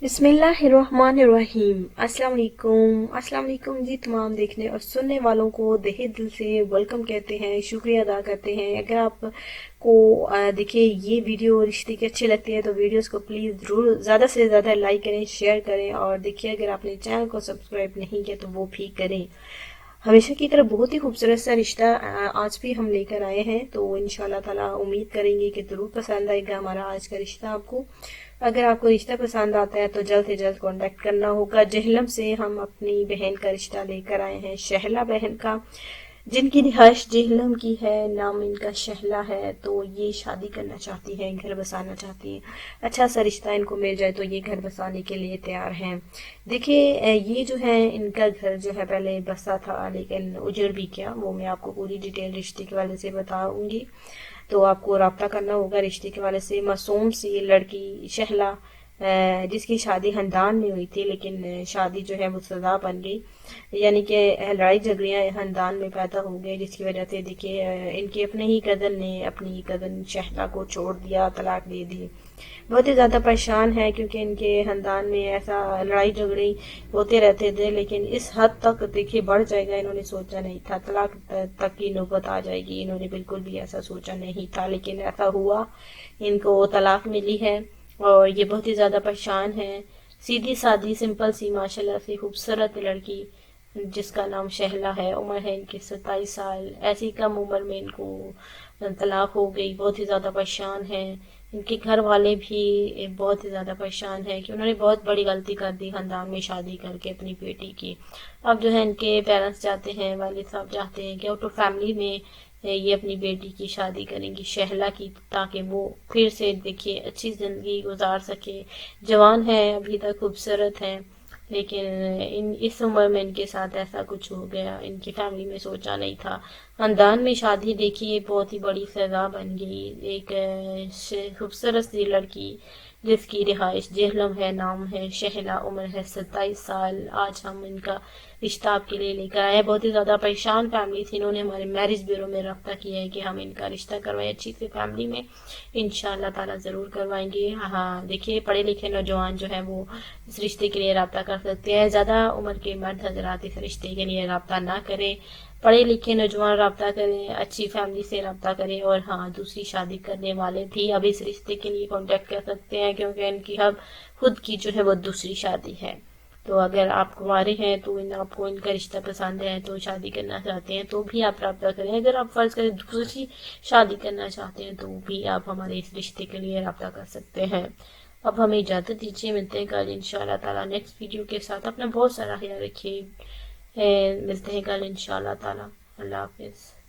बिस्मिल्लाहिर्रहमानिर्रहीम। अस्सलाम वालेकुम जी। तमाम देखने और सुनने वालों को तहे दिल से वेलकम कहते हैं, शुक्रिया अदा करते हैं। अगर आपको देखिए ये वीडियो रिश्ते की अच्छी लगती है तो वीडियोस को प्लीज़ ज़रूर ज़्यादा से ज़्यादा लाइक करें, शेयर करें और देखिए अगर आपने चैनल को सब्सक्राइब नहीं किया तो वो भी करें। हमेशा की तरह बहुत ही खूबसूरत सा रिश्ता आज भी हम लेकर आए हैं, तो इंशाल्लाह ताला उम्मीद करेंगे कि ज़रूर पसंद आएगा हमारा आज का रिश्ता आपको। अगर आपको रिश्ता पसंद आता है तो जल्द से जल्द कांटेक्ट करना होगा। जहलम से हम अपनी बहन का रिश्ता लेकर आए हैं, शहला बहन का, जिनकी रिहाइश जहलम की है, नाम इनका शहला है। तो ये शादी करना चाहती हैं, घर बसाना चाहती हैं। अच्छा सा रिश्ता इनको मिल जाए तो ये घर बसाने के लिए तैयार हैं। देखिए ये जो है इनका घर जो है पहले बसा था लेकिन उजड़ भी गया, वो मैं आपको पूरी डिटेल रिश्ते के वाले से बताऊंगी। तो आपको रब्ता करना होगा रिश्ते के वाले से। मासूम सी लड़की शहला जिसकी शादी हंदान में हुई थी, लेकिन शादी जो है वो सजा बन गई, यानी कि लड़ाई झगड़ियाँ हंदान में पैदा हो गई, जिसकी वजह से देखिए इनके अपने ही कज़न ने अपनी कज़न शहला को छोड़ दिया, तलाक दे दी। बहुत ही ज़्यादा परेशान है क्योंकि इनके खानदान में ऐसा लड़ाई झगड़े होते रहते थे, लेकिन इस हद तक देखिए बढ़ जाएगा इन्होंने सोचा नहीं था, तलाक तक की नौबत आ जाएगी, इन्होंने बिल्कुल भी ऐसा सोचा नहीं था, लेकिन ऐसा हुआ। इनको तलाक मिली है और ये बहुत ही ज़्यादा परेशान है। सीधी सादी सिंपल सी माशाल्लाह से खूबसूरत लड़की जिसका नाम शहला है, उम्र है इनकी 27 साल। ऐसी कम उम्र में इनको तलाक हो गई, बहुत ही ज़्यादा परेशान है। इनके घर वाले भी बहुत ही ज़्यादा परेशान है कि उन्होंने बहुत बड़ी गलती कर दी खानदान में शादी करके अपनी बेटी की। अब जो है इनके पेरेंट्स चाहते हैं, वालिद साहब चाहते हैं कि आउट ऑफ फैमिली में ये अपनी बेटी की शादी करेंगी शहला की, ताकि वो फिर से देखिए अच्छी ज़िंदगी गुजार सके। जवान है, अभी तक खूबसूरत है, लेकिन इस उम्र में इनके साथ ऐसा कुछ हो गया, इनकी फैमिली में सोचा नहीं था। खानदान में शादी देखिए बहुत ही बड़ी सजा बन गई। एक खूबसूरत सी लड़की जिसकी रिहाइश जेहलम है, नाम है शहला, उम्र है 27 साल। आज हम इनका रिश्ता आपके लिए लेकर आए हैं। बहुत ही ज़्यादा परेशान फैमिली थी, इन्होंने हमारे मैरिज ब्यूरो में रब्ता किया है कि हम इनका रिश्ता करवाएं अच्छी सी फैमिली में। इंशाल्लाह ताला ज़रूर करवाएंगे। हाँ देखिए पढ़े लिखे नौजवान जो है वो इस रिश्ते के लिए रब्ता कर सकते हैं। ज़्यादा उम्र के मर्द हजरात इस रिश्ते के लिए रब्ता ना करें, पढ़े लिखे नौजवान रब्ता करें, अच्छी फैमिली से रब्ता करें। और हाँ दूसरी शादी करने वाले भी अब इस रिश्ते के लिए कांटेक्ट कर सकते हैं, क्योंकि इनकी अब खुद की जो है वो दूसरी शादी है। तो अगर आप कुंवारे हैं तो आपको इनका रिश्ता पसंद है तो शादी करना चाहते हैं तो भी आप रब्ता करें। अगर आप फर्ज करें दूसरी शादी करना चाहते हैं तो भी आप हमारे इस रिश्ते के लिए रब्ता कर सकते हैं। अब हमें इजाज़त दीजिए, मिलते हैं कल इंशाल्लाह ताला नेक्स्ट वीडियो के साथ। अपना बहुत सारा ख्याल रखिए, मिलते हैं कल इंशाल्लाह ताला। अल्लाह हाफिज़।